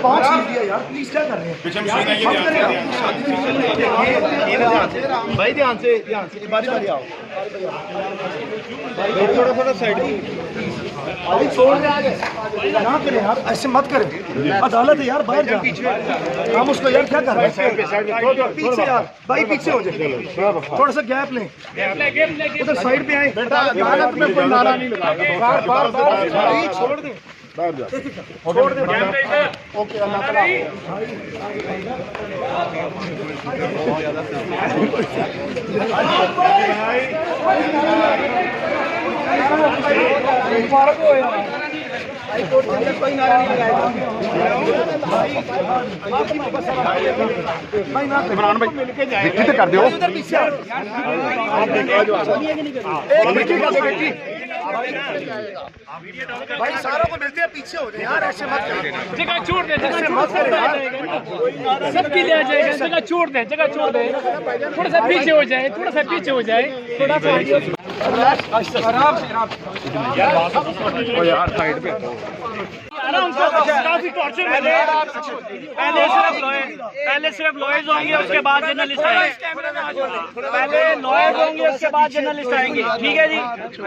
पाँव छीन दिया यार, प्लीज क्या कर रहे हैं? भाई ध्यान से बारी बारी आओ भाई, थोड़ा थोड़ा साइड भाई छोड़ दे आगे, ना करें यार, ऐसे मत करें, अदालत है यार, बाहर जा। हम उसको यार क्या कर रहे हैं? पीछे यार भाई, पीछे हो जाए, थोड़ा सा गैप लें, उधर साइड पे आए। अदालत में कोई नारा नहीं लगा, बार छोड़ दे, छोड़ दे। ओके, अल्लाह ताला कोई नारा नहीं लगाएगा। इमरान भाई विक्की कर दो, भाई सारों को मिलते हैं, पीछे हो जाए यार, ऐसे मत करें, जगह छोड़ दे, ऐसे मत करें यार। सबकी ले जाएगा, जगह छोड़ दे, जगह छोड़ दे, थोड़ा सा पीछे हो जाए, थोड़ा सा पीछे हो जाए, थोड़ा सा आराम से यार साइड पे आराम से। काफी टॉर्चर पहले सिर्फ लॉयर्स होंगे, उसके बाद जर्नलिस्ट आएंगे, पहले लॉयर्स होंगे, उसके बाद जर्नलिस्ट आएंगे, ठीक है जी।